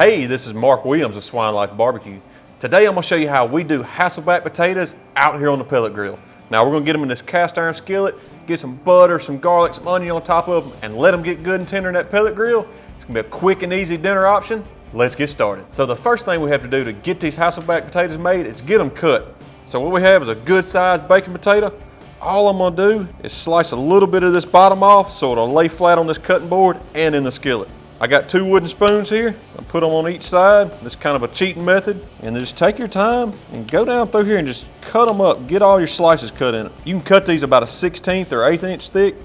Hey, this is Mark Williams of Swine Life Barbecue. Today I'm going to show you how we do Hassellback potatoes out here on the pellet grill. Now we're going to get them in this cast iron skillet, get some butter, some garlic, some onion on top of them, and let them get good and tender in that pellet grill. It's going to be a quick and easy dinner option. Let's get started. So the first thing we have to do to get these Hassellback potatoes made is get them cut. So what we have is a good sized bacon potato. All I'm going to do is slice a little bit of this bottom off so it'll lay flat on this cutting board and in the skillet. I got 2 wooden spoons here. I'll put them on each side. This is kind of a cheating method. And then just take your time and go down through here and just cut them up. Get all your slices cut in it. You can cut these about a 1/16 or 1/8 inch thick.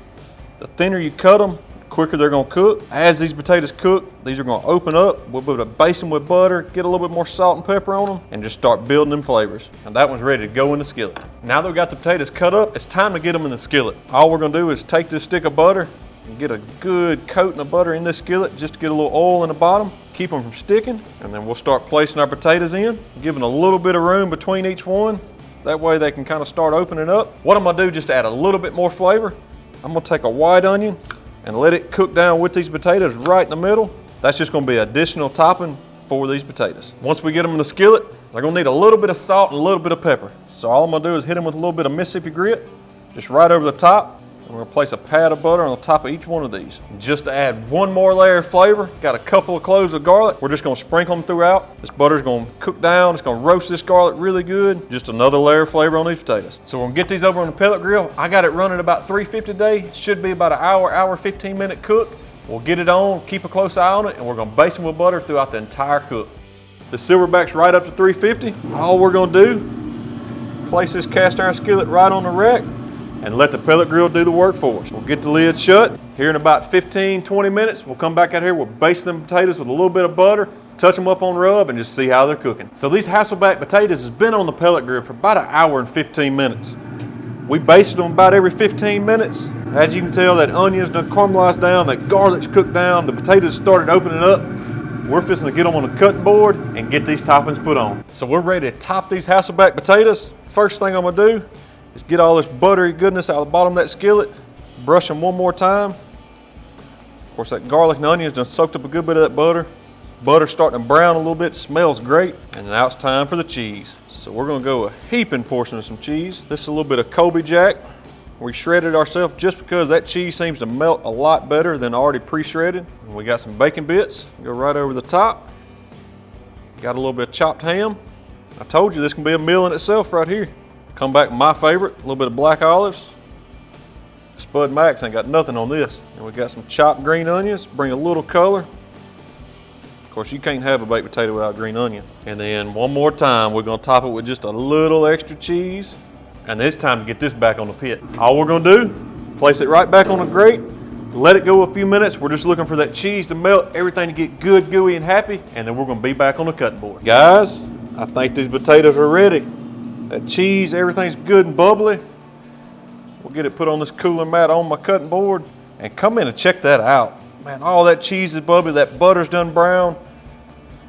The thinner you cut them, the quicker they're gonna cook. As these potatoes cook, these are gonna open up. We'll be able to baste them with butter, get a little bit more salt and pepper on them, and just start building them flavors. And that one's ready to go in the skillet. Now that we've got the potatoes cut up, it's time to get them in the skillet. All we're gonna do is take this stick of butter and get a good coating of butter in this skillet just to get a little oil in the bottom, keep them from sticking, and then we'll start placing our potatoes in, giving a little bit of room between each one. That way they can kind of start opening up. What I'm gonna do just to add a little bit more flavor, I'm gonna take a white onion and let it cook down with these potatoes right in the middle. That's just gonna be additional topping for these potatoes. Once we get them in the skillet, they're gonna need a little bit of salt and a little bit of pepper. So all I'm gonna do is hit them with a little bit of Mississippi grit, just right over the top. We're gonna place a pat of butter on the top of each one of these. Just to add one more layer of flavor, got a couple of cloves of garlic. We're just gonna sprinkle them throughout. This butter's gonna cook down. It's gonna roast this garlic really good. Just another layer of flavor on these potatoes. So we're gonna get these over on the pellet grill. I got it running about 350 a day. Should be about an hour, 15-minute cook. We'll get it on, keep a close eye on it, and we're gonna baste them with butter throughout the entire cook. The silverback's right up to 350. All we're gonna do, place this cast iron skillet right on the rack and let the pellet grill do the work for us. We'll get the lid shut. Here in about 15-20 minutes, we'll come back out here, we'll baste them potatoes with a little bit of butter, touch them up on rub, and just see how they're cooking. So these Hassellback potatoes has been on the pellet grill for about an hour and 15 minutes. We basted them about every 15 minutes. As you can tell, that onion's done caramelized down, that garlic's cooked down, the potatoes started opening up. We're fixing to get them on the cutting board and get these toppings put on. So we're ready to top these Hassellback potatoes. First thing I'm gonna do is get all this buttery goodness out of the bottom of that skillet, brush them one more time. Of course, that garlic and onions done soaked up a good bit of that butter. Butter's starting to brown a little bit, smells great. And now it's time for the cheese. So we're gonna go a heaping portion of some cheese. This is a little bit of Colby Jack. We shredded ourselves just because that cheese seems to melt a lot better than already pre-shredded. And we got some bacon bits, go right over the top. Got a little bit of chopped ham. I told you this can be a meal in itself right here. Come back with my favorite, a little bit of black olives. Spud Max ain't got nothing on this. And we got some chopped green onions, bring a little color. Of course, you can't have a baked potato without green onion. And then one more time, we're gonna top it with just a little extra cheese. And it's time to get this back on the pit. All we're gonna do, place it right back on the grate, let it go a few minutes. We're just looking for that cheese to melt, everything to get good, gooey, and happy, and then we're gonna be back on the cutting board. Guys, I think these potatoes are ready. That cheese, everything's good and bubbly. We'll get it put on this cooler mat on my cutting board and come in and check that out. Man, all that cheese is bubbly, that butter's done brown.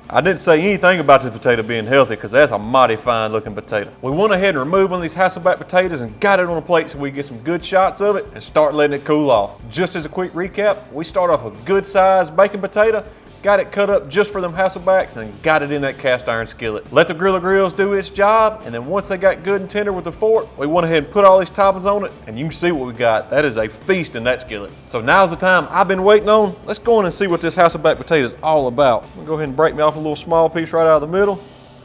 I didn't say anything about this potato being healthy because that's a mighty fine looking potato. We went ahead and removed one of these Hassellback potatoes and got it on a plate so we get some good shots of it and start letting it cool off. Just as a quick recap, we start off with a good sized bacon potato, got it cut up just for them Hassellbacks and got it in that cast iron skillet. Let the Grilla Grills do its job, and then once they got good and tender with the fork, we went ahead and put all these toppings on it, and you can see what we got. That is a feast in that skillet. So now's the time I've been waiting on. Let's go in and see what this Hassellback potato is all about. I'm gonna go ahead and break me off a little small piece right out of the middle.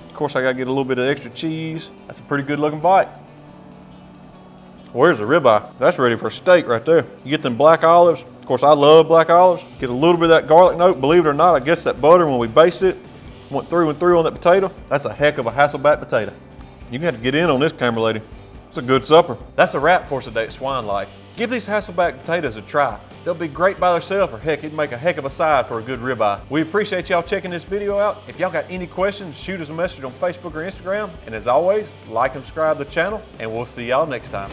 Of course, I gotta get a little bit of extra cheese. That's a pretty good looking bite. Where's the ribeye? That's ready for a steak right there. You get them black olives. Of course, I love black olives. Get a little bit of that garlic note. Believe it or not, I guess that butter, when we basted it, went through and through on that potato. That's a heck of a Hassellback potato. You can have to get in on this, camera lady. It's a good supper. That's a wrap for us today at Swine Life. Give these Hassellback potatoes a try. They'll be great by themselves, or heck, it'd make a heck of a side for a good ribeye. We appreciate y'all checking this video out. If y'all got any questions, shoot us a message on Facebook or Instagram. And as always, like and subscribe to the channel, and we'll see y'all next time.